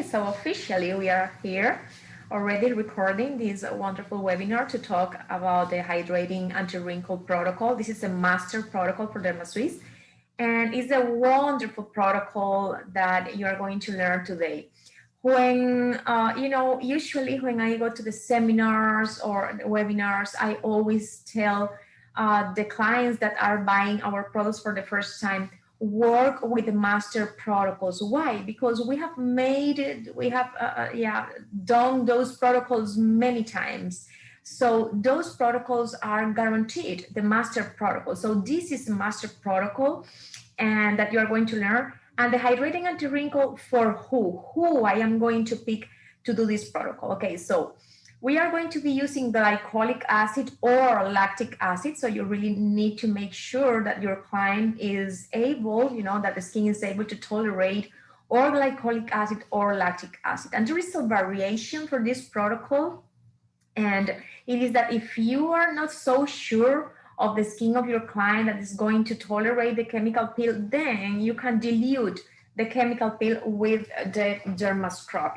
So officially we are here already recording this wonderful webinar to talk about the Hydrating Anti-Wrinkle Protocol. This is a master protocol for dermatologists, and it's a wonderful protocol that you are going to learn today. When, usually when I go to the seminars or webinars, I always tell the clients that are buying our products for the first time, work with the master protocols. Why? Because we have made it, we have done those protocols many times. So those protocols are guaranteed, the master protocol. So this is a master protocol and that you are going to learn. And the hydrating anti-wrinkle for who I am going to pick to do this protocol. Okay, so we are going to be using glycolic acid or lactic acid. So you really need to make sure that your client is able, that the skin is able to tolerate or glycolic acid or lactic acid. And there is a variation for this protocol. And it is that if you are not so sure of the skin of your client that is going to tolerate the chemical peel, then you can dilute the chemical peel with the derma scrub.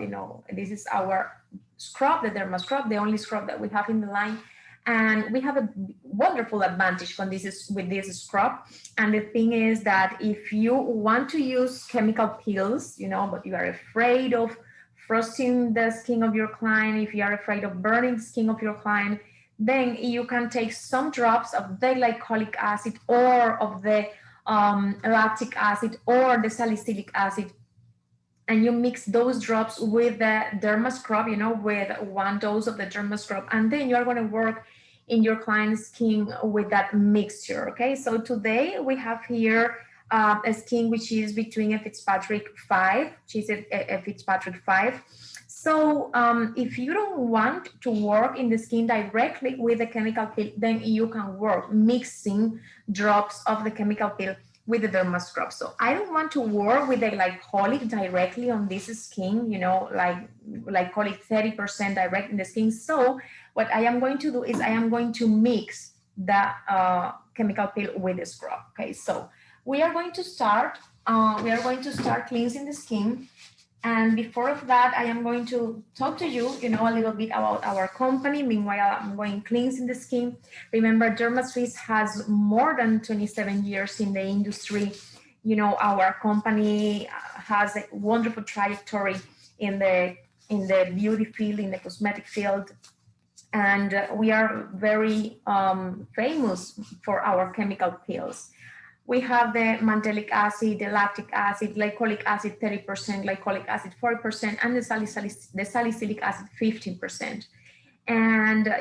This is our scrub, the derma scrub, the only scrub that we have in the line. And we have a wonderful advantage with this scrub. And the thing is that if you want to use chemical peels, but you are afraid of frosting the skin of your client, if you are afraid of burning the skin of your client, then you can take some drops of the glycolic acid or of the lactic acid or the salicylic acid, and you mix those drops with the derma scrub, with 1 dose of the derma scrub, and then you are going to work in your client's skin with that mixture. Okay, so today we have here a skin which is between a Fitzpatrick 5. She's a Fitzpatrick 5. So if you don't want to work in the skin directly with the chemical peel, then you can work mixing drops of the chemical peel with the derma scrub. So I don't want to work with the glycolic directly on this skin, like call it 30% direct in the skin. So what I am going to do is I am going to mix the chemical peel with the scrub. Okay, so we are going to start cleansing the skin. And before of that, I am going to talk to you, a little bit about our company. Meanwhile, I'm going cleansing the skin. Remember, Derma has more than 27 years in the industry. Our company has a wonderful trajectory in the beauty field, in the cosmetic field. And we are very famous for our chemical peels. We have the mandelic acid, the lactic acid, glycolic acid 30%, glycolic acid 40%, and the salicylic acid 15%. And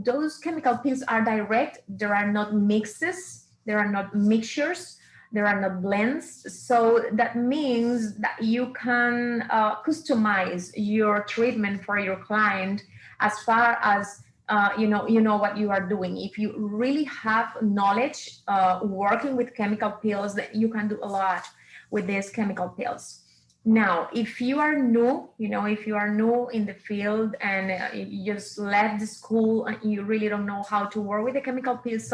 those chemical peels are direct. There are not mixes, there are not mixtures, there are not blends. So that means that you can customize your treatment for your client as far as you know what you are doing. If you really have knowledge working with chemical peels, then you can do a lot with these chemical peels. Now, if you are new, if you are new in the field and you just left the school and you really don't know how to work with the chemical peels,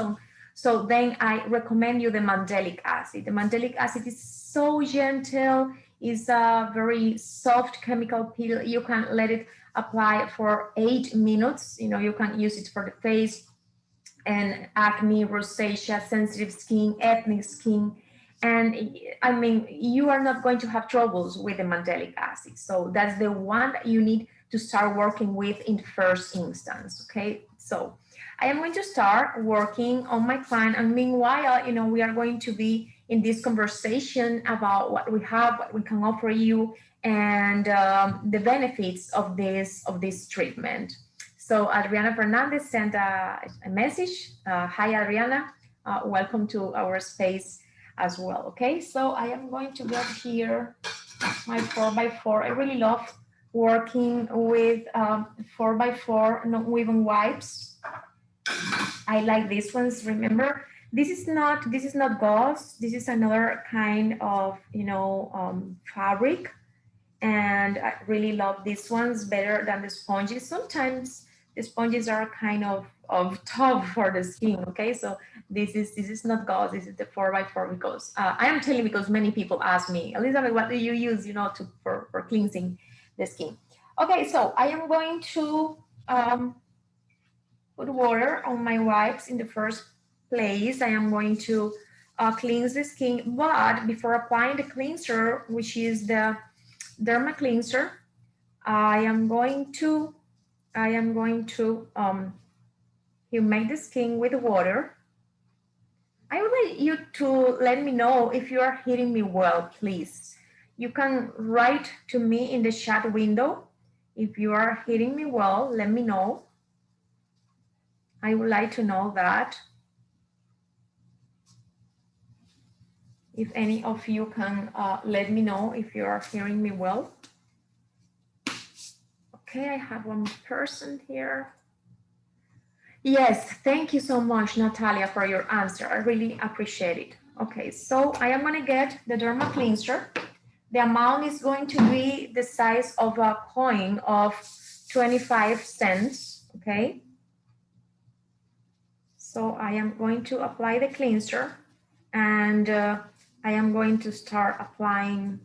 so then I recommend you the mandelic acid. The mandelic acid is so gentle, is a very soft chemical peel. You can let it apply for 8 minutes. You can use it for the face and acne, rosacea, sensitive skin, ethnic skin. And I mean, you are not going to have troubles with the mandelic acid. So that's the one that you need to start working with in the first instance. Okay, so I am going to start working on my client, and meanwhile, we are going to be in this conversation about what we have, what we can offer you, and the benefits of this treatment. So Adriana Fernandez sent a message. Hi, Adriana. Welcome to our space as well. Okay, so I am going to get here my 4x4. I really love working with 4x4 non-woven wipes. I like these ones. Remember, this is not gauze. This is another kind of fabric, and I really love these ones better than the sponges. Sometimes the sponges are kind of tough for the skin. Okay, so this is not gauze. This is the 4x4 because I am telling because many people ask me, Elizabeth, what do you use, for cleansing? the skin. Okay, so I am going to put water on my wipes in the first place. I am going to cleanse the skin, but before applying the cleanser, which is the derma cleanser, I am going to humectate the skin with water. I would like you to let me know if you are hearing me well, please. You can write to me in the chat window. If you are hearing me well, let me know. I would like to know that. If any of you can let me know if you are hearing me well. Okay, I have one person here. Yes, thank you so much, Natalia, for your answer. I really appreciate it. Okay, so I am gonna get the derma cleanser. The amount is going to be the size of a coin of 25 cents, okay? So I am going to apply the cleanser, and I am going to start applying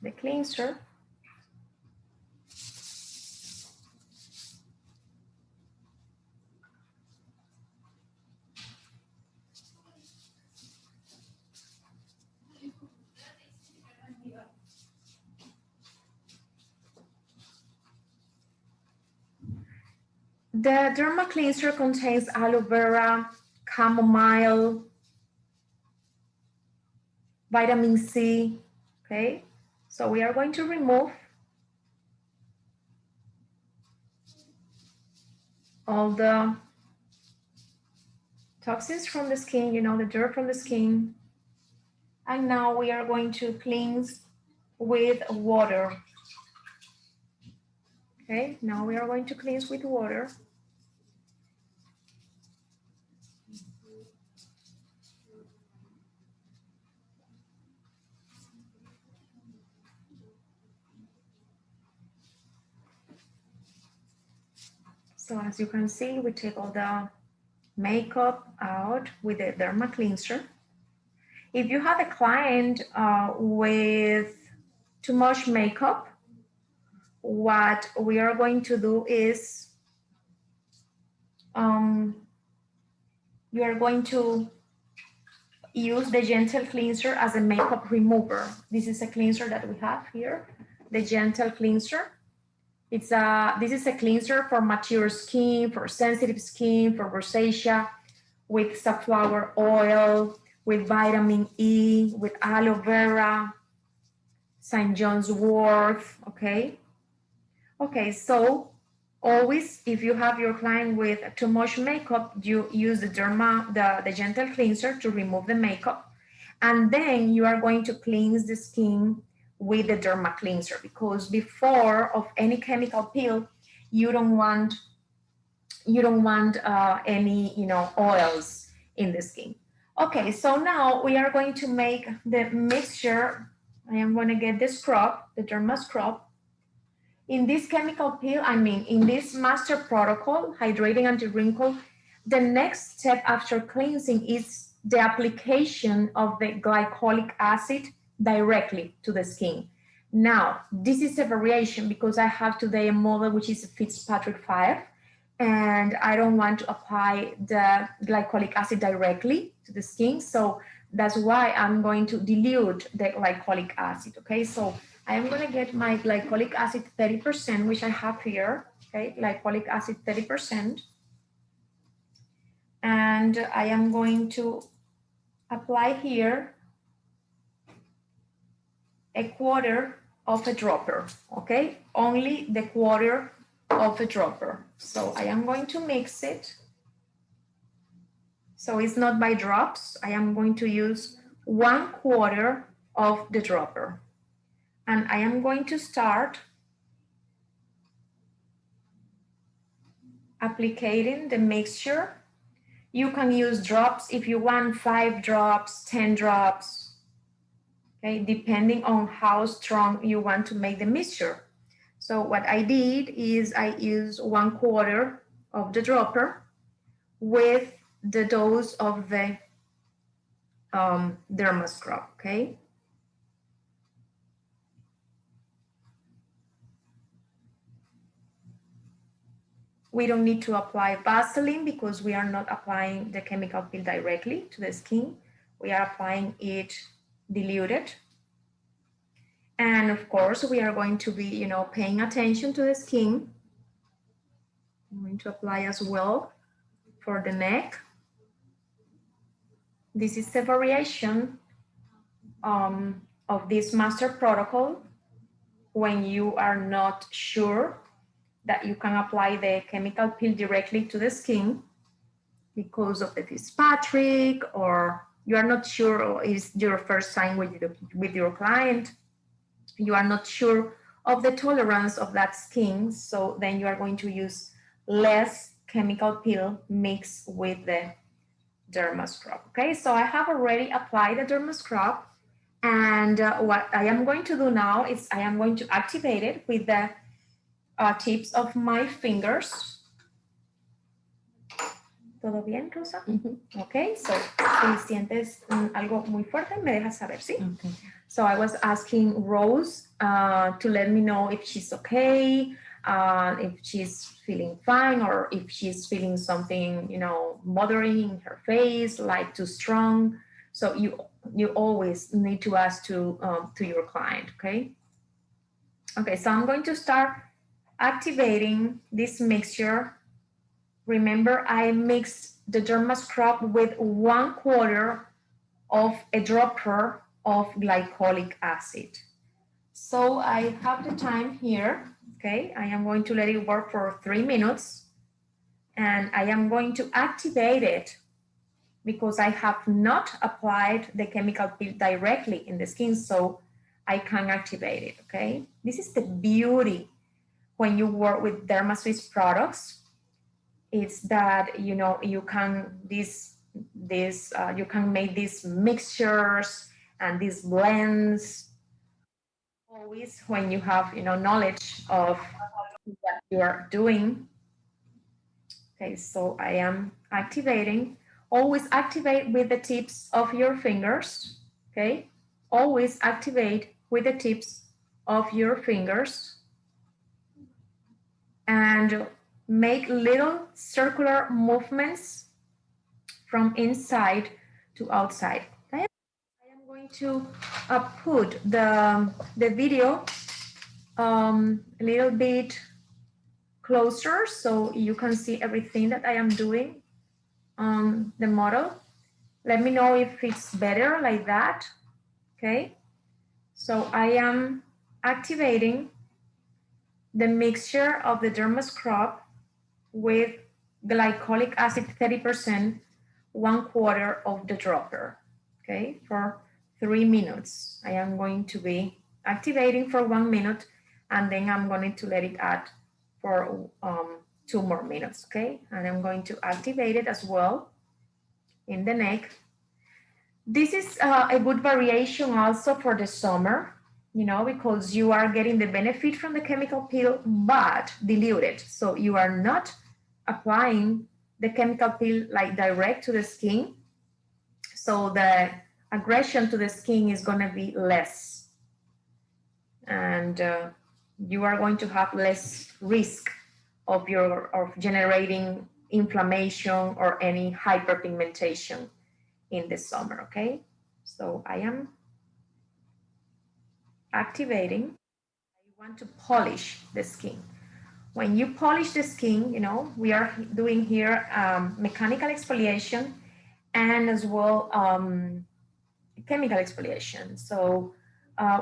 the cleanser. The derma cleanser contains aloe vera, chamomile, vitamin C, okay? So we are going to remove all the toxins from the skin, you know, the dirt from the skin. And now we are going to cleanse with water. Okay, now we are going to cleanse with water. So as you can see, we take all the makeup out with the derma cleanser. If you have a client with too much makeup, what we are going to do is you are going to use the gentle cleanser as a makeup remover. This is a cleanser that we have here, the gentle cleanser. This is a cleanser for mature skin, for sensitive skin, for rosacea, with safflower oil, with vitamin E, with aloe vera, St. John's wort, okay? Okay, so always if you have your client with too much makeup, you use the gentle cleanser to remove the makeup. And then you are going to cleanse the skin with the derma cleanser, because before of any chemical peel, you don't want any, you know, oils in the skin. Okay, so now we are going to make the mixture. I am going to get the scrub, the derma scrub. In this chemical peel, in this master protocol, Hydrating Anti-Wrinkle, the next step after cleansing is the application of the glycolic acid directly to the skin. Now, this is a variation because I have today a model which is a Fitzpatrick 5, and I don't want to apply the glycolic acid directly to the skin. So that's why I'm going to dilute the glycolic acid, okay? So I am gonna get my glycolic acid 30%, which I have here, okay? Glycolic acid 30%. And I am going to apply here a quarter of a dropper, okay? Only the quarter of a dropper. So I am going to mix it. So it's not by drops. I am going to use 1/4 of the dropper. And I am going to start applicating the mixture. You can use drops if you want, 5 drops, 10 drops, okay, depending on how strong you want to make the mixture. So what I did is I used 1/4 of the dropper with the dose of the derma scrub, okay? We don't need to apply Vaseline because we are not applying the chemical peel directly to the skin. We are applying it diluted. And of course, we are going to be, paying attention to the skin. I'm going to apply as well for the neck. This is a variation of this master protocol when you are not sure that you can apply the chemical peel directly to the skin because of the Fitzpatrick, or you are not sure, or it's your first time with your client, you are not sure of the tolerance of that skin, so then you are going to use less chemical peel mixed with the derma scrub. Okay, so I have already applied the derma scrub, and what I am going to do now is I am going to activate it with the tips of my fingers. ¿Todo bien, Rosa? Okay, so si sientes algo muy fuerte, me dejas saber, ¿sí? Okay. So I was asking Rose to let me know if she's okay, if she's feeling fine, or if she's feeling something, bothering in her face, like too strong. So you always need to ask to your client, okay? Okay, so I'm going to start activating this mixture. Remember, I mixed the derma scrub with 1/4 of a dropper of glycolic acid. So I have the time here, okay? I am going to let it work for 3 minutes, and I am going to activate it because I have not applied the chemical peel directly in the skin, so I can activate it, okay? This is the beauty when you work with DermaSwiss products. It's that you can you can make these mixtures and these blends always when you have knowledge of what you are doing. Okay, so I am activating. Always activate with the tips of your fingers. Okay, always activate with the tips of your fingers, and make little circular movements from inside to outside. Okay? I am going to put the video a little bit closer so you can see everything that I am doing on the model. Let me know if it's better like that. Okay, so I am activating the mixture of the derma scrub with glycolic acid 30%, 1/4 of the dropper, okay, for 3 minutes. I am going to be activating for 1 minute, and then I'm going to let it add for 2 more minutes, okay? And I'm going to activate it as well in the neck. This is a good variation also for the summer, because you are getting the benefit from the chemical peel, but diluted. So you are not applying the chemical peel like direct to the skin. So the aggression to the skin is going to be less. And you are going to have less risk of generating inflammation or any hyperpigmentation in the summer, okay? So I am activating. I want to polish the skin. When you polish the skin, we are doing here mechanical exfoliation and as well chemical exfoliation. So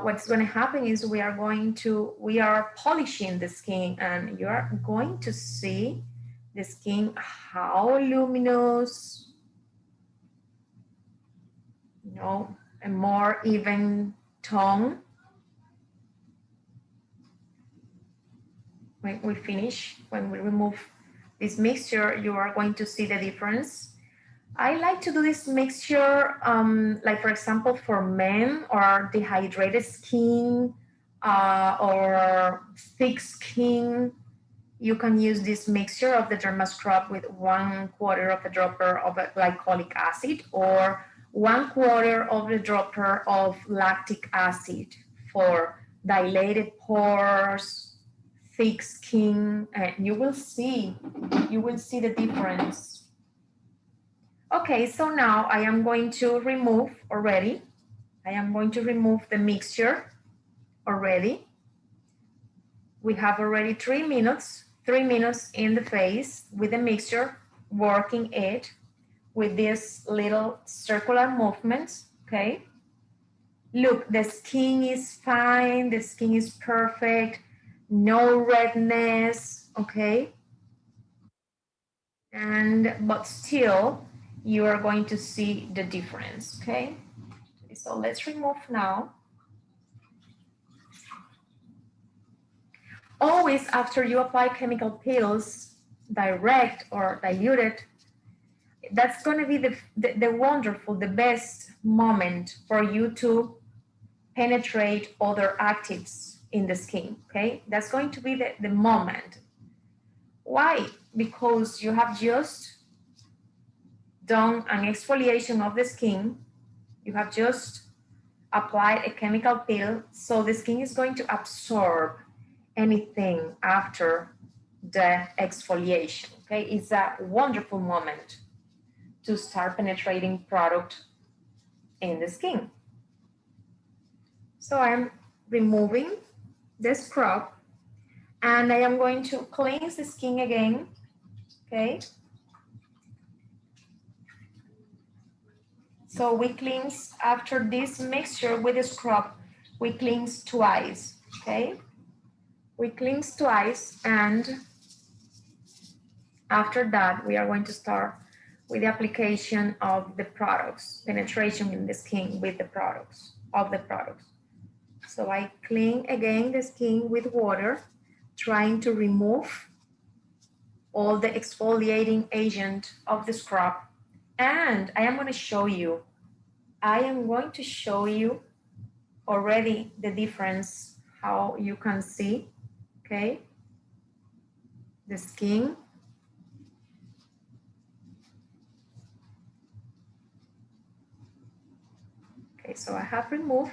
what's going to happen is we are polishing the skin, and you are going to see the skin how luminous, a more even tone. When we finish, when we remove this mixture, you are going to see the difference. I like to do this mixture, like for example, for men or dehydrated skin or thick skin. You can use this mixture of the derma scrub with 1/4 of a dropper of a glycolic acid, or 1/4 of the dropper of lactic acid for dilated pores, thick skin, and you will see the difference. Okay, so now I am going to remove already. I am going to remove the mixture already. We have already 3 minutes in the face with the mixture, working it with this little circular movements, okay? Look, the skin is fine, the skin is perfect, no redness, okay? But still, you are going to see the difference, okay? So let's remove now. Always after you apply chemical peels, direct or diluted, that's going to be the wonderful, the best moment for you to penetrate other actives in the skin, okay? That's going to be the moment. Why? Because you have just done an exfoliation of the skin. You have just applied a chemical peel, so the skin is going to absorb anything after the exfoliation, okay? It's a wonderful moment to start penetrating product in the skin. So I'm removing the scrub and I am going to cleanse the skin again, okay? So we cleanse after this mixture with the scrub, we cleanse twice, okay? We cleanse twice, and after that, we are going to start with the application of the products, penetration in the skin with the products, So I clean again the skin with water, trying to remove all the exfoliating agent of the scrub. And I am going to show you already the difference, how you can see, okay, the skin. Okay, so I have removed.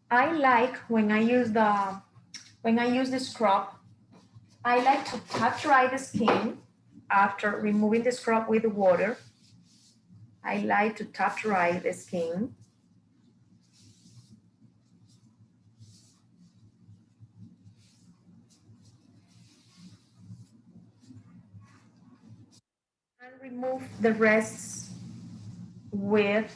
I like when I use the scrub, I like to tap dry the skin after removing the scrub with the water. I like to tap dry the skin. And remove the rests with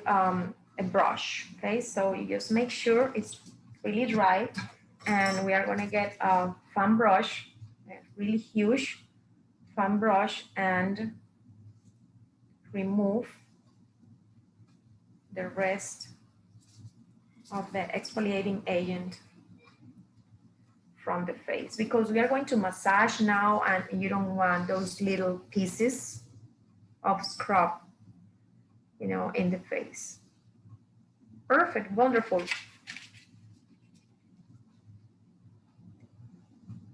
a brush, okay? So you just make sure it's really dry, and we are gonna get a fan brush, a really huge fan brush, and remove the rest of the exfoliating agent from the face, because we are going to massage now and you don't want those little pieces of scrub, you know, in the face. Perfect, wonderful.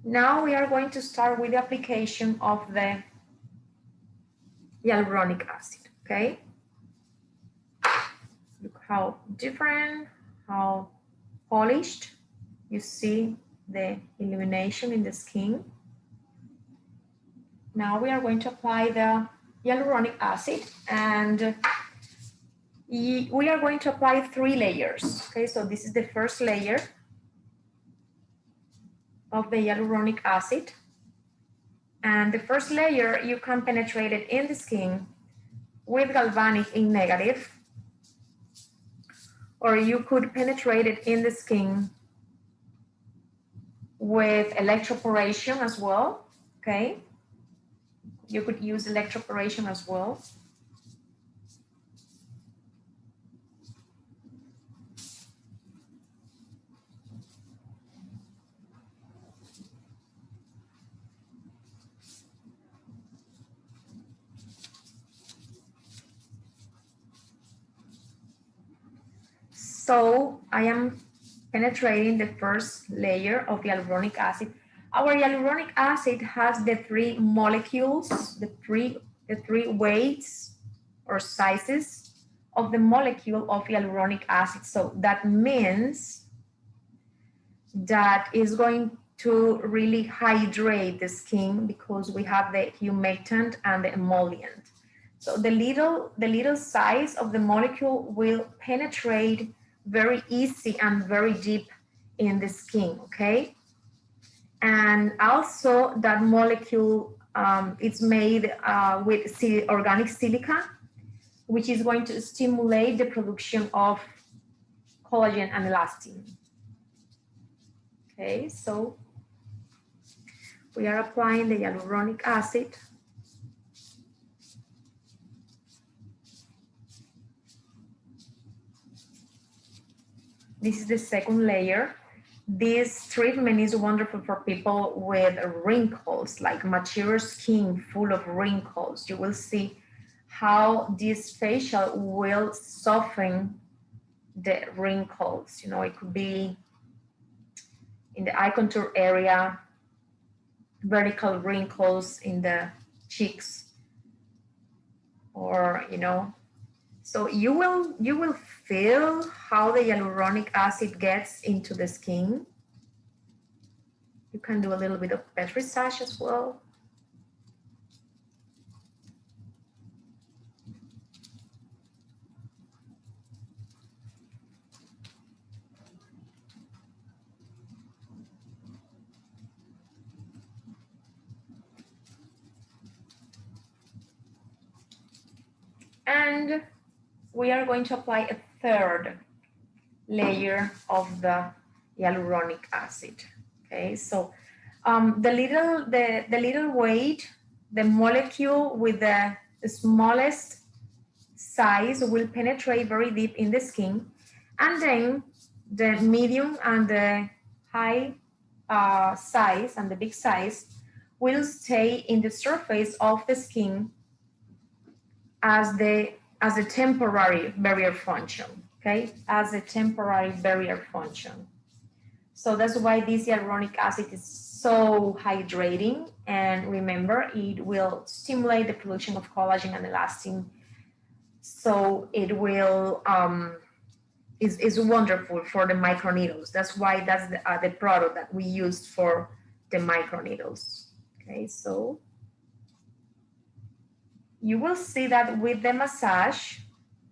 Now we are going to start with the application of the hyaluronic acid, okay? Look how different, how polished. You see the illumination in the skin. Now we are going to apply the hyaluronic acid, and we are going to apply 3 layers, okay? So this is the first layer of the hyaluronic acid. And the first layer, you can penetrate it in the skin with galvanic in negative, or you could penetrate it in the skin with electroporation as well, okay? You could use electroporation as well. So I am penetrating the first layer of hyaluronic acid. Our hyaluronic acid has the three molecules, the three weights or sizes of the molecule of hyaluronic acid. So that means that is going to really hydrate the skin because we have the humectant and the emollient. So the little size of the molecule will penetrate very easy and very deep in the skin, okay? And also that molecule, it's made with organic silica, which is going to stimulate the production of collagen and elastin. Okay, so we are applying the hyaluronic acid. This is the second layer. This treatment is wonderful for people with wrinkles, like mature skin full of wrinkles. You will see how this facial will soften the wrinkles. You know, it could be in the eye contour area, vertical wrinkles in the cheeks, or, you know, so you will feel how the hyaluronic acid gets into the skin. You can do a little bit of petrissage as well. And we are going to apply a third layer of the hyaluronic acid. Okay, so the little weight, the molecule with the smallest size will penetrate very deep in the skin, and then the medium and the high size and the big size will stay in the surface of the skin as a temporary barrier function, okay, as a temporary barrier function. So that's why this hyaluronic acid is so hydrating, and remember, it will stimulate the production of collagen and elastin. So it will is wonderful for the microneedles. That's why that's the product that we use for the microneedles. Okay, so you will see that with the massage,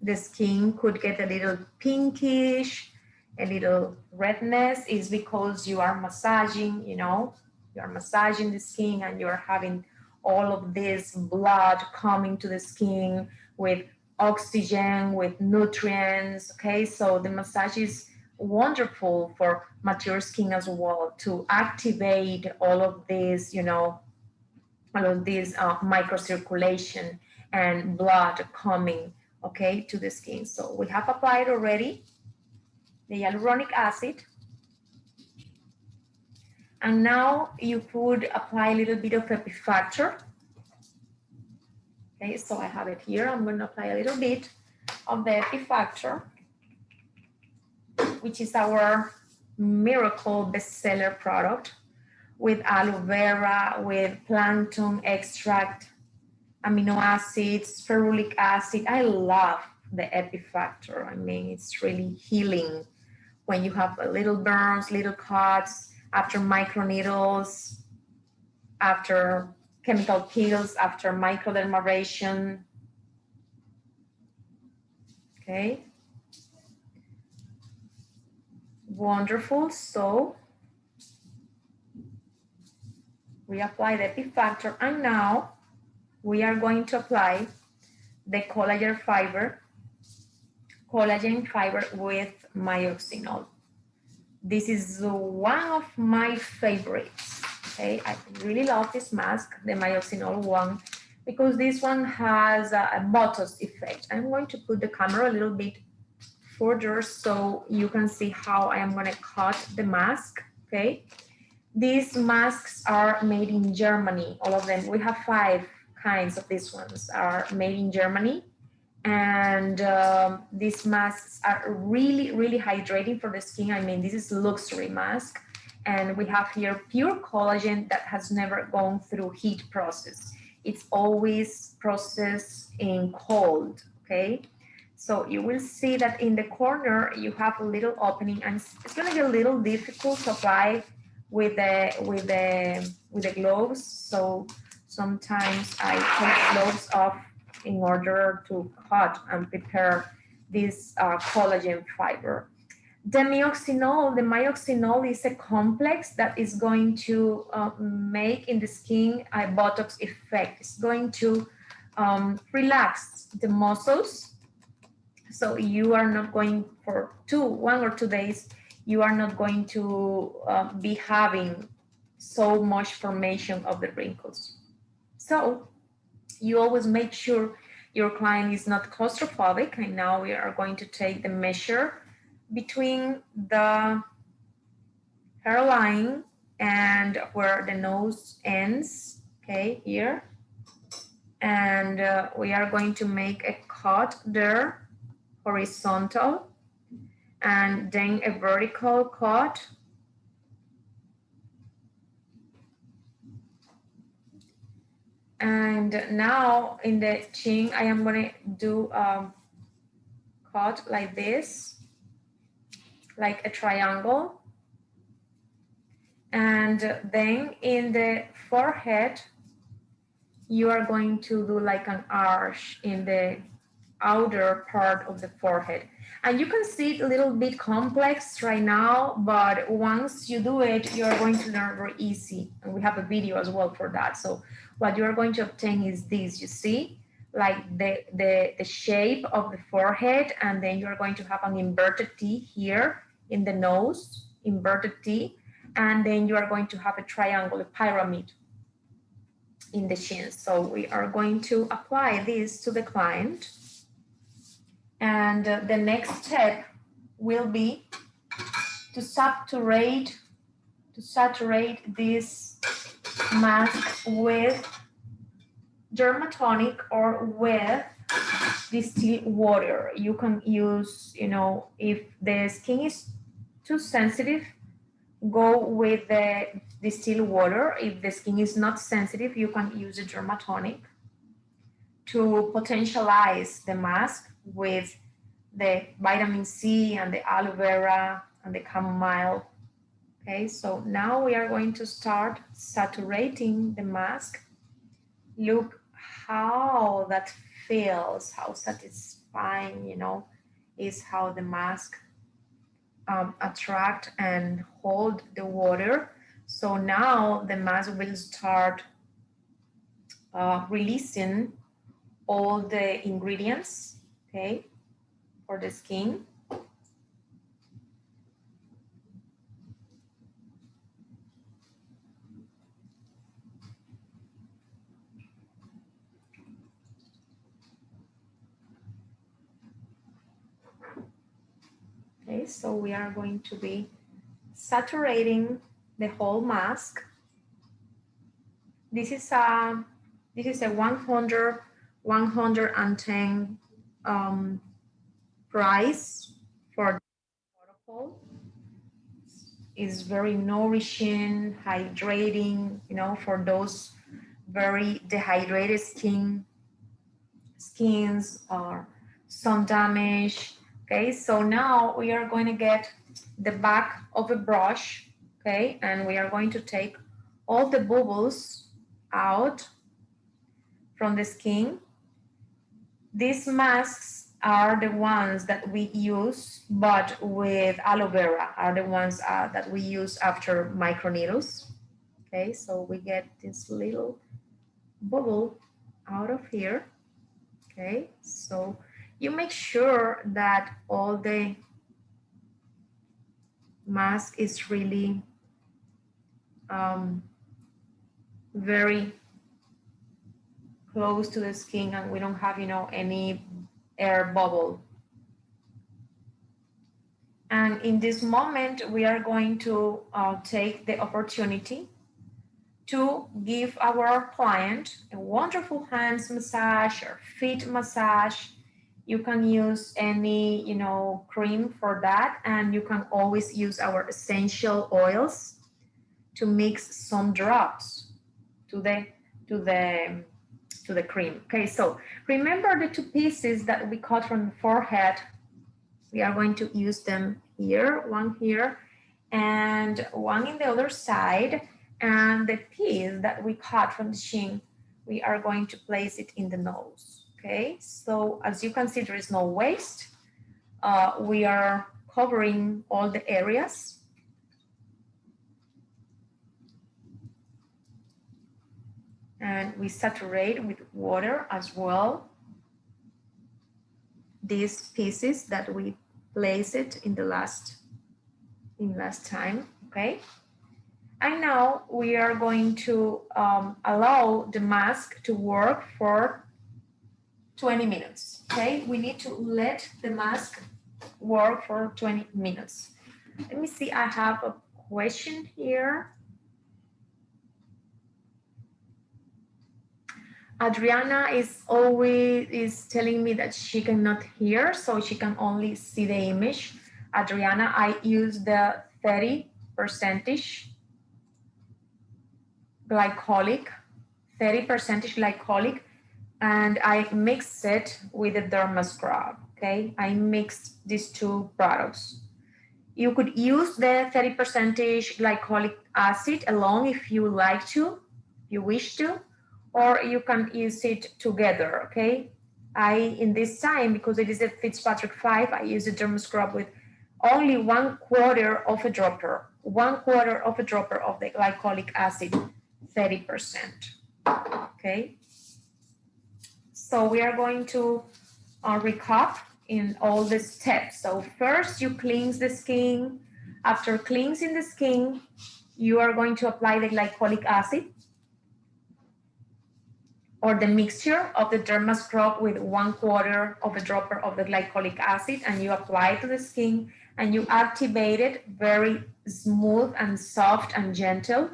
the skin could get a little pinkish, a little redness. Is because you are massaging, you know, you are massaging the skin and you're having all of this blood coming to the skin with oxygen, with nutrients. Okay, so the massage is wonderful for mature skin as well, to activate all of this, you know, all of this microcirculation and blood coming, okay, to the skin. So we have applied already the hyaluronic acid, and now you could apply a little bit of epifactor. Okay, so I have it here. I'm going to apply a little bit of the epifactor, which is our miracle bestseller product, with aloe vera, with plankton extract, amino acids, ferulic acid. I love the epifactor. I mean, it's really healing when you have little burns, little cuts, after microneedles, after chemical peels, after microdermabrasion. Okay. Wonderful. So we apply the epifactor, and now we are going to apply the collagen fiber with myoxinol. This is one of my favorites. Okay, I really love this mask, the myoxinol one, because this one has a Botox effect. I'm going to put the camera a little bit further so you can see how I am going to cut the mask. Okay, these masks are made in Germany, all of them. We have 5 kinds of these ones are made in Germany, And these masks are really, really hydrating for the skin. I mean, this is luxury mask. And we have here pure collagen that has never gone through heat process. It's always processed in cold, okay? So you will see that in the corner, you have a little opening, and it's gonna be a little difficult to apply with the gloves. So sometimes I take gloves off in order to cut and prepare this collagen fiber. The myoxinol is a complex that is going to make in the skin a Botox effect. It's going to relax the muscles. So you are not going for 1 or 2 days, you are not going to be having so much formation of the wrinkles. So you always make sure your client is not claustrophobic. And now we are going to take the measure between the hairline and where the nose ends, okay, here. And we are going to make a cut there, horizontal, and then a vertical cut. And now in the chin, I am going to do a cut like this, like a triangle. And then in the forehead, you are going to do like an arch in the outer part of the forehead. And you can see it a little bit complex right now, but once you do it, you are going to learn very easy. And we have a video as well for that. So what you are going to obtain is this, you see, like the shape of the forehead, and then you're going to have an inverted T here in the nose, inverted T, and then you are going to have a triangle, a pyramid in the chin. So we are going to apply this to the client. And the next step will be to saturate this mask with dermatonic or with distilled water. You can use, you know, if the skin is too sensitive, go with the distilled water. If the skin is not sensitive, you can use a dermatonic to potentialize the mask with the vitamin C and the aloe vera and the chamomile. Okay, so now we are going to start saturating the mask. Look how that feels, how satisfying, you know, is how the mask attract and hold the water. So now the mask will start releasing all the ingredients, okay, for the skin. Okay, so we are going to be saturating the whole mask. This is a 110 price for the protocol. Is very nourishing, hydrating, you know, for those very dehydrated skins or sun damage. Okay, so now we are going to get the back of a brush, okay, and we are going to take all the bubbles out from the skin. These masks are the ones that we use, but with aloe vera are the ones that we use after microneedles. Okay, so we get this little bubble out of here. Okay, so you make sure that all the mask is really very close to the skin, and we don't have, you know, any air bubble. And in this moment, we are going to take the opportunity to give our client a wonderful hands massage or feet massage You can use any, cream for that, and you can always use our essential oils to mix some drops to the to the to the cream. Okay, so remember the two pieces that we cut from the forehead. We are going to use them here, one here and one in the other side. And the piece that we cut from the chin, we are going to place it in the nose. Okay, so as you can see, there is no waste. We are covering all the areas. And we saturate with water as well these pieces that we placed it in the last time. Okay, and now we are going to allow the mask to work for 20 minutes. Okay, we need to let the mask work for 20 minutes. Let me see, I have a question here. Adriana is telling me that she cannot hear, so she can only see the image. Adriana, I use the 30% glycolic, 30% glycolic, and I mix it with the derma scrub. Okay, I mixed these two products. You could use the 30% glycolic acid alone if you like to, if you wish to, or you can use it together. Okay, in this time, because it is a Fitzpatrick 5, I use the derma scrub with only 1/4 of a dropper, 1/4 of a dropper of the glycolic acid, 30%. Okay, so we are going to recap in all the steps. So first you cleanse the skin. After cleansing the skin, you are going to apply the glycolic acid or the mixture of the derma scrub with 1/4 of a dropper of the glycolic acid, and you apply it to the skin and you activate it very smooth and soft and gentle,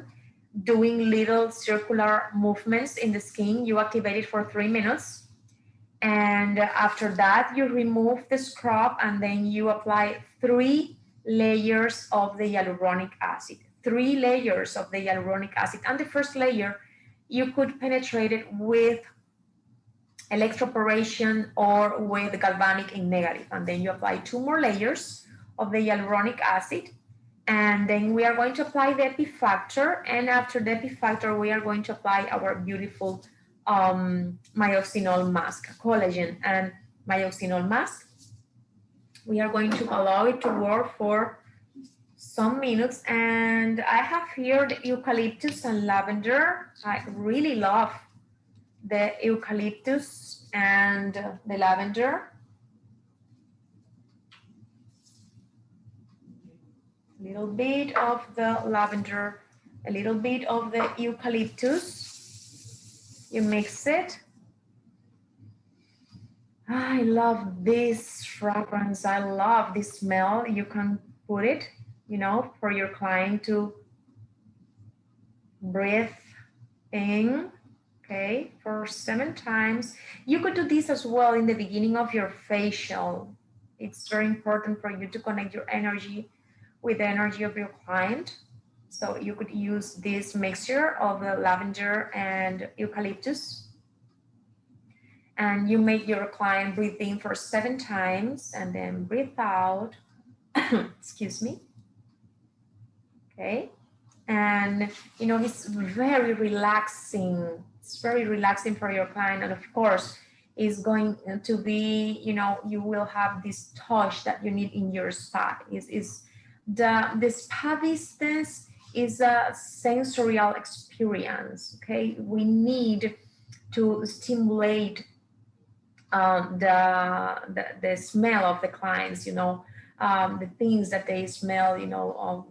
doing little circular movements in the skin. You activate it for 3 minutes. And after that, you remove the scrub and then you apply 3 layers of the hyaluronic acid. 3 layers of the hyaluronic acid. And the first layer, you could penetrate it with electroporation or with galvanic in negative. And then you apply 2 more layers of the hyaluronic acid. And then we are going to apply the epifactor. And after the epifactor, we are going to apply our beautiful myoxinol mask, collagen and myoxinol mask. We are going to allow it to work for some minutes. And I have here the eucalyptus and lavender. I really love the eucalyptus and the lavender. A little bit of the lavender, a little bit of the eucalyptus. You mix it. I love this fragrance. I love this smell. You can put it, for your client to breathe in, okay, for 7 times. You could do this as well in the beginning of your facial. It's very important for you to connect your energy with the energy of your client. So you could use this mixture of the lavender and eucalyptus. And you make your client breathe in for 7 times and then breathe out. Excuse me. Okay. And, it's very relaxing. It's very relaxing for your client. And of course, it's going to be, you will have this touch that you need in your spa. The spa business is a sensorial experience, okay? We need to stimulate the smell of the clients, the things that they smell, of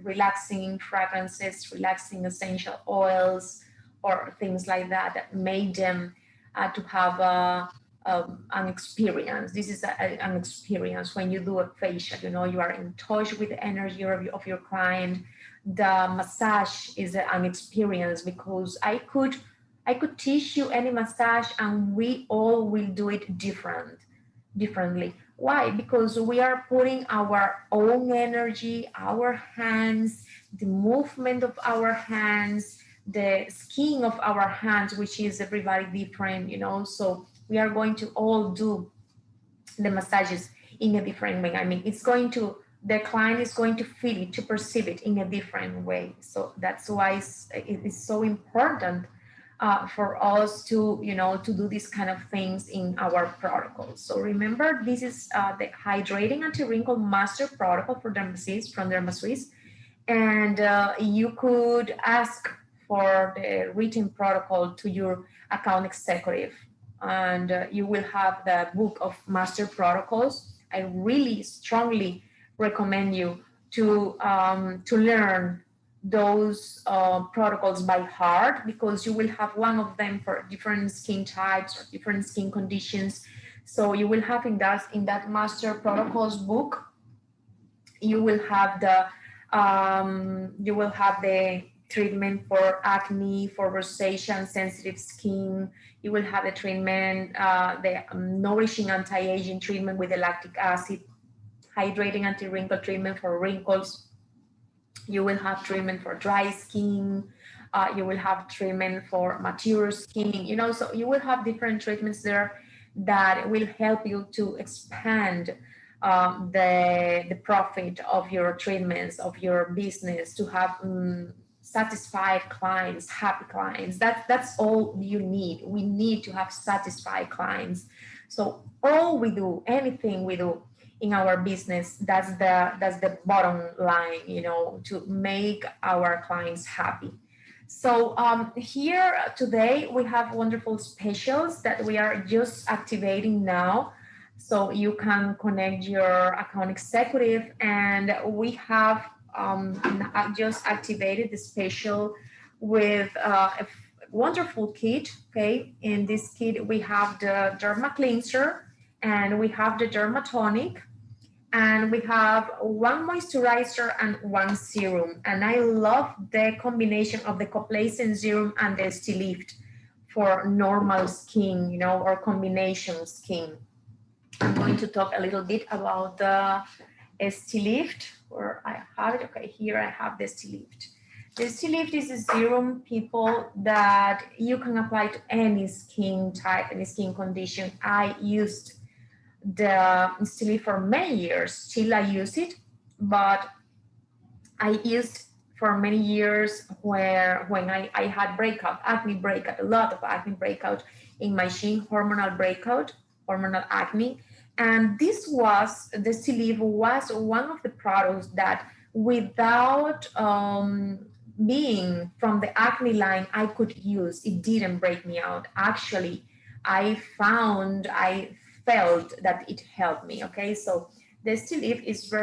relaxing fragrances, relaxing essential oils, or things like that made them to have an experience. This is an experience when you do a facial, you are in touch with the energy of your client. The massage is an experience because I could teach you any massage and we all will do it different. differently. Why? Because we are putting our own energy, our hands, the movement of our hands, the skin of our hands, which is everybody different, you know. So we are going to all do the massages in a different way. I mean, it's going to, the client is going to feel it, to perceive it in a different way. So that's why it is so important for us to, you know, to do these kind of things in our protocols. So remember, this is the Hydrating Anti-Wrinkle Master Protocol for Dermacies from Dermaswiss. And you could ask for the written protocol to your account executive, and you will have the book of master protocols. I really strongly recommend you to learn those protocols by heart, because you will have one of them for different skin types or different skin conditions. So you will have in that master protocols book, you will have the treatment for acne, for rosacea, sensitive skin. You will have the treatment, the nourishing anti-aging treatment with the lactic acid, hydrating anti-wrinkle treatment for wrinkles. You will have treatment for dry skin. You will have treatment for mature skin. You know, so you will have different treatments there that will help you to expand the profit of your treatments, of your business, to have satisfied clients, happy clients. That's all you need. We need to have satisfied clients. So all we do, anything we do in our business, that's the bottom line, you know, to make our clients happy. So here today we have wonderful specials that we are just activating now. So you can connect your account executive, and we have just activated the special with a wonderful kit. Okay, in this kit we have the Derma Cleanser, and we have the Dermatonic, and we have one moisturizer and one serum. And I love the combination of the Complacent serum and the Lift for normal skin, you know, or combination skin. I'm going to talk a little bit about the Lift, where I have it. Okay, here I have the Lift. The Lift is a serum, people, that you can apply to any skin type, any skin condition. I used the Lift for many years. Still I use it, but I used for many years when I had breakout, acne breakout, a lot of acne breakout in my skin, hormonal breakout, hormonal acne. And this was, the Lift was one of the products that without being from the acne line, I could use. It didn't break me out. Actually, I felt that it helped me. Okay, so the Lift is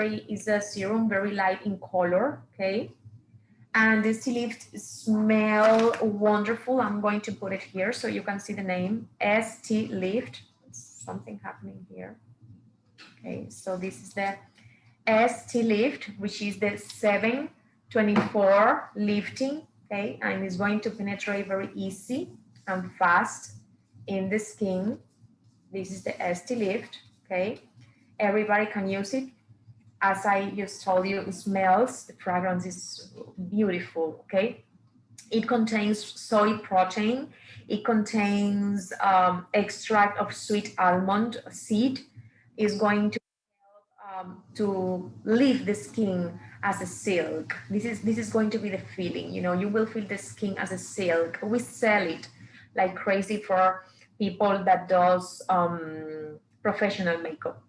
a serum, very light in color. Okay, and the Lift smell wonderful. I'm going to put it here so you can see the name, Lift. Something happening here. Okay, so this is the Lift, which is the 724 lifting. Okay, and it's going to penetrate very easy and fast in the skin. This is the Lift. Okay, everybody can use it. As I just told you, it smells, the fragrance is beautiful. Okay, it contains soy protein. It contains extract of sweet almond seed. Is going to leave the skin as a silk. This is going to be the feeling. You know, you will feel the skin as a silk. We sell it like crazy for people that does professional makeup,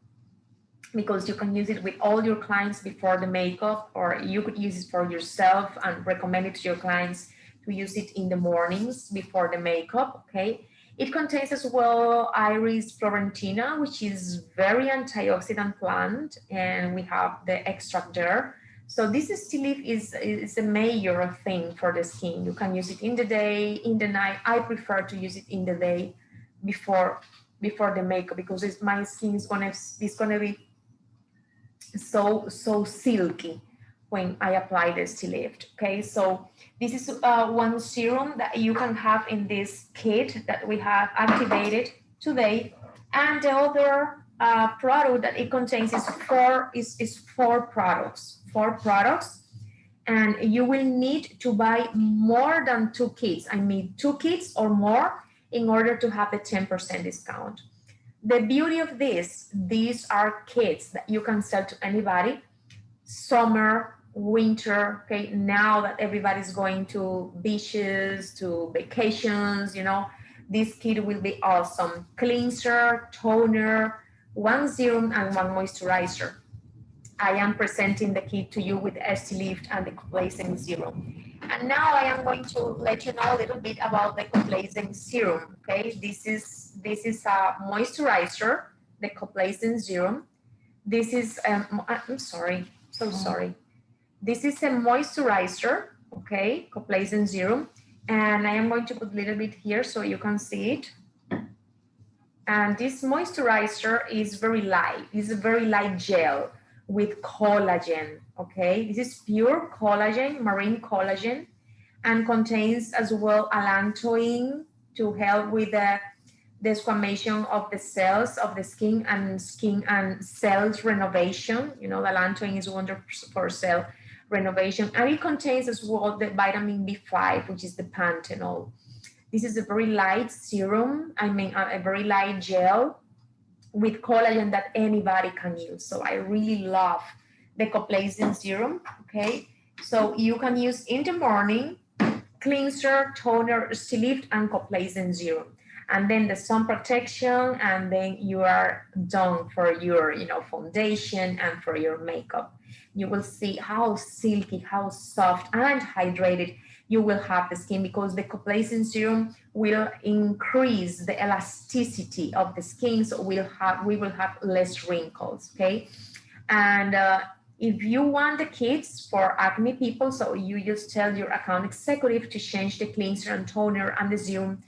because you can use it with all your clients before the makeup, or you could use it for yourself and recommend it to your clients to use it in the mornings before the makeup. Okay, it contains as well Iris florentina, which is very antioxidant plant, and we have the extract there. So this Lift is a major thing for the skin. You can use it in the day, in the night. I prefer to use it in the day before the makeup, because my skin is gonna be so silky when I apply this Lift. Okay, so this is one serum that you can have in this kit that we have activated today, and the other product that it contains is four products, and you will need to buy more than 2 kits. I mean 2 kits or more in order to have the 10% discount. The beauty of these are kits that you can sell to anybody, summer, winter, okay, now that everybody's going to beaches, to vacations, this kit will be awesome. Cleanser, toner, one serum and one moisturizer. I am presenting the kit to you with the ST Lift and the Complacent Serum. And now I am going to let you know a little bit about the Complacent Serum. Okay, this is a moisturizer, the Complacent Serum. This is I'm sorry, so sorry. This is a moisturizer, okay, Complacent Serum, and I am going to put a little bit here so you can see it. And this moisturizer is very light. It's a very light gel with collagen, okay? This is pure collagen, marine collagen, and contains as well allantoin to help with the desquamation of the cells of the skin and cells renovation. The allantoin is wonderful for cell renovation, and it contains as well the vitamin B5, which is the panthenol. This is a very light serum, a very light gel with collagen that anybody can use. So I really love the Complacent Serum, okay? So you can use in the morning, cleanser, toner, ST Lift, and Complacent Serum. And then the sun protection, and then you are done for your, foundation and for your makeup. You will see how silky, how soft and hydrated you will have the skin, because the Complacent Serum will increase the elasticity of the skin, so we will have less wrinkles, okay? And if you want the kits for acne people, so you just tell your account executive to change the cleanser and toner and the serum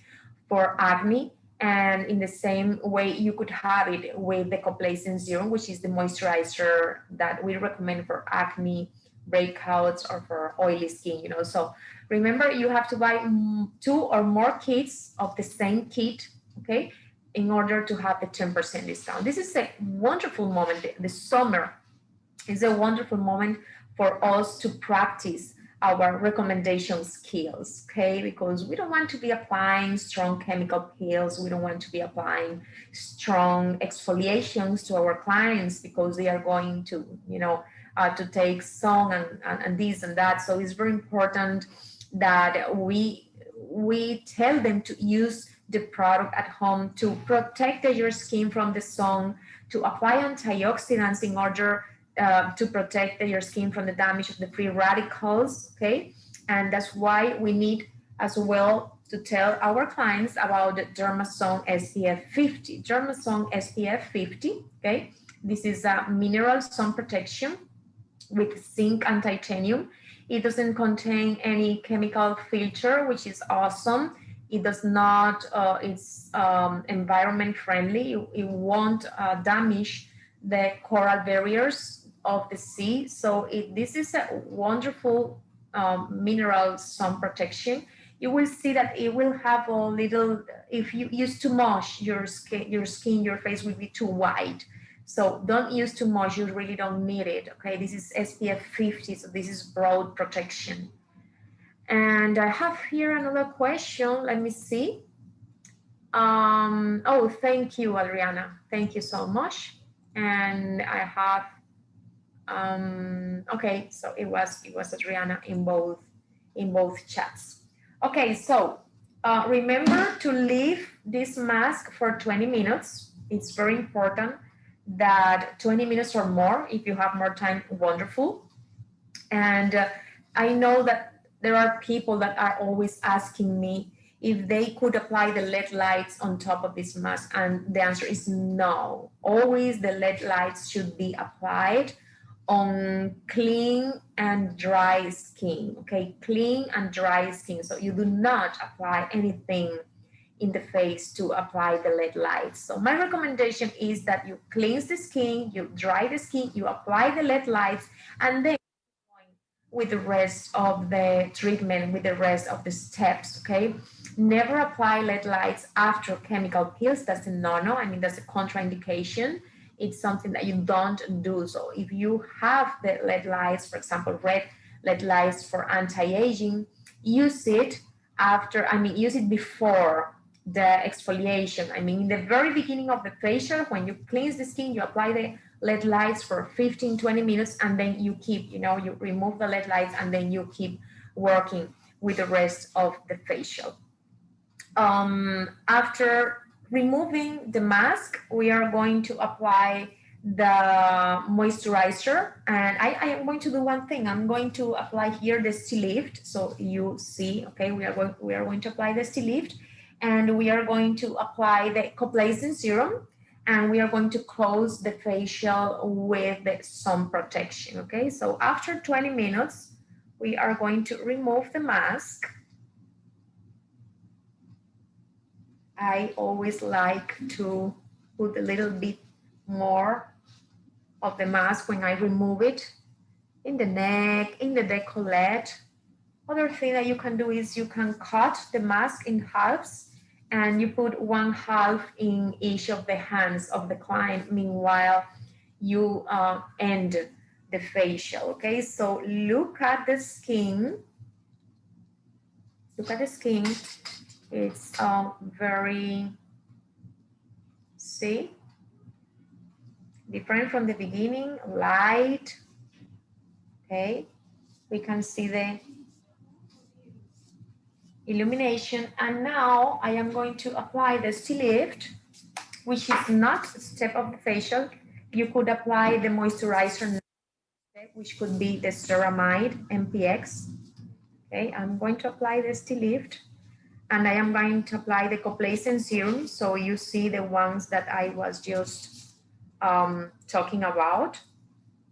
for acne, and in the same way you could have it with the Complacent Serum, which is the moisturizer that we recommend for acne, breakouts, or for oily skin. So remember, you have to buy 2 or more kits of the same kit, okay, in order to have the 10% discount. This is a wonderful moment. The summer is a wonderful moment for us to practice our recommendation skills, okay? Because we don't want to be applying strong chemical peels. We don't want to be applying strong exfoliations to our clients, because they are going to, to take sun and this and that. So it's very important that we tell them to use the product at home to protect your skin from the sun, to apply antioxidants in order to protect your skin from the damage of the free radicals, okay? And that's why we need as well to tell our clients about the Dermasun SPF 50. Dermasun SPF 50, okay? This is a mineral sun protection with zinc and titanium. It doesn't contain any chemical filter, which is awesome. It does not, it's environment friendly. It won't damage the coral barriers of the sea. So this is a wonderful mineral sun protection. You will see that it will have a little, if you use too much, your face will be too white. So don't use too much, you really don't need it, okay? This is SPF 50, so this is broad protection. And I have here another question, let me see. Oh, thank you, Adriana. Thank you so much. And I have, okay, so it was Adriana in both chats. Okay, so remember to leave this mask for 20 minutes. It's very important that 20 minutes or more. If you have more time, wonderful. And I know that there are people that are always asking me if they could apply the LED lights on top of this mask, and the answer is no. Always the LED lights should be applied on clean and dry skin, okay? Clean and dry skin. So you do not apply anything in the face to apply the LED lights. So my recommendation is that you cleanse the skin, you dry the skin, you apply the LED lights, and then with the rest of the treatment, with the rest of the steps, okay? Never apply LED lights after chemical peels. That's a no-no. I mean, that's a contraindication. it's something that you don't do. So if you have the LED lights, for example, red LED lights for anti-aging, use it after, use it before the exfoliation. In the very beginning of the facial, when you cleanse the skin, you apply the LED lights for 15, 20 minutes, and then you keep, you remove the LED lights, and then you keep working with the rest of the facial. After removing the mask, we are going to apply the moisturizer, and I am going to do one thing. I'm going to apply here the Still Lift, so you see. Okay, we are going to apply the Still Lift, and we are going to apply the complacent serum, and we are going to close the facial with the sun protection. Okay, so after 20 minutes, we are going to remove the mask. I always like to put a little bit more of the mask when I remove it in the neck, in the décolleté. Other thing that you can do is you can cut the mask in halves, and you put one half in each of the hands of the client. Meanwhile, you end the facial. Okay, so look at the skin. Look at the skin. It's very, see, different from the beginning, light. Okay, we can see the illumination. And now I am going to apply the Still Lift, which is not a step of the facial. You could apply the moisturizer, which could be the ceramide MPX. Okay, I'm going to apply the Still Lift, and I am going to apply the complacent serum. So you see the ones that I was just talking about,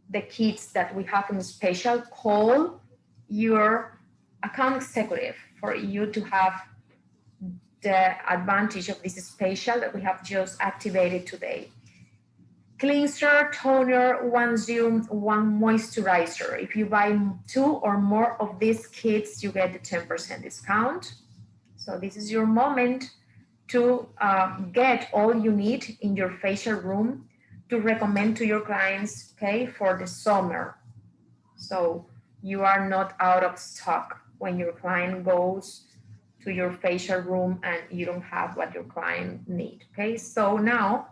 the kits that we have in special. Call your account executive for you to have the advantage of this special that we have just activated today. Cleanser, toner, one serum, one moisturizer. If you buy 2 or more of these kits, you get the 10% discount. So this is your moment to get all you need in your facial room to recommend to your clients, okay, for the summer. So you are not out of stock when your client goes to your facial room and you don't have what your client need. Okay, so now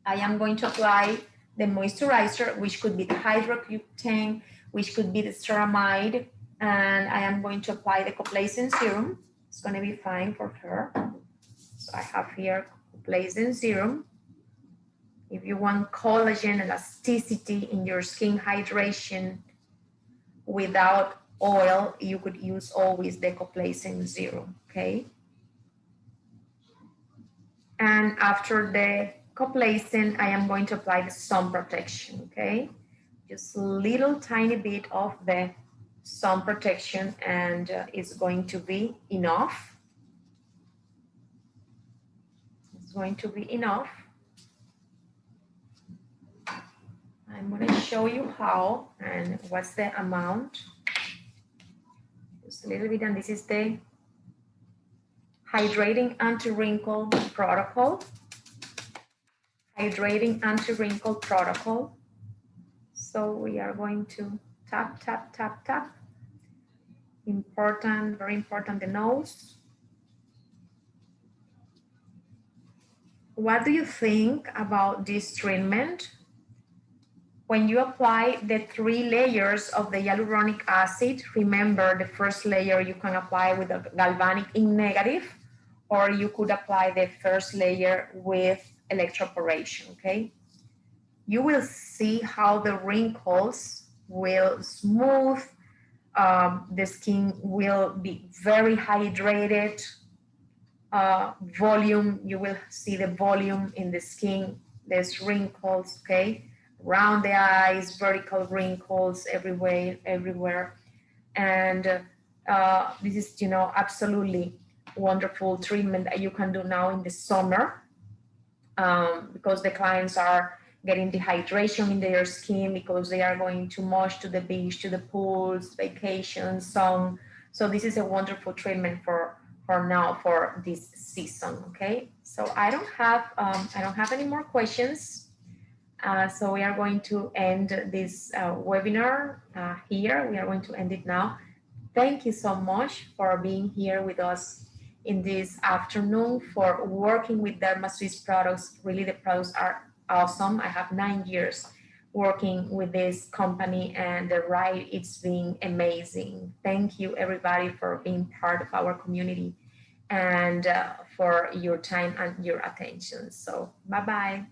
I am going to apply the moisturizer, which could be the Hydrating, which could be the ceramide, and I am going to apply the complacent serum. It's going to be fine for her. So I have here complacent serum. If you want collagen elasticity in your skin hydration without oil, you could use always the complacent serum, okay? And after the complacent, I am going to apply the sun protection, okay? Just a little tiny bit of the sun protection, and it's going to be enough. It's going to be enough. I'm going to show you how and what's the amount. Just a little bit, and this is the Hydrating Anti-Wrinkle Protocol. Hydrating Anti-Wrinkle Protocol. So we are going to tap, tap, tap, tap. Important, very important, the nose. What do you think about this treatment? When you apply the 3 layers of the hyaluronic acid, remember the first layer you can apply with a galvanic in negative, or you could apply the first layer with electroporation, okay? You will see how the wrinkles will smooth, the skin will be very hydrated, volume, you will see the volume in the skin, there's wrinkles, okay? Around the eyes, vertical wrinkles everywhere. And this is, absolutely wonderful treatment that you can do now in the summer, because the clients are getting dehydration in their skin because they are going too much to the beach, to the pools, vacations, sun. So this is a wonderful treatment for now, for this season. Okay, so I don't have any more questions. So we are going to end this webinar here. We are going to end it now. Thank you so much for being here with us in this afternoon, for working with DermaSwiss products. Really, the products are awesome. I have 9 years working with this company, and the ride, it's been amazing. Thank you, everybody, for being part of our community and for your time and your attention. So, bye bye.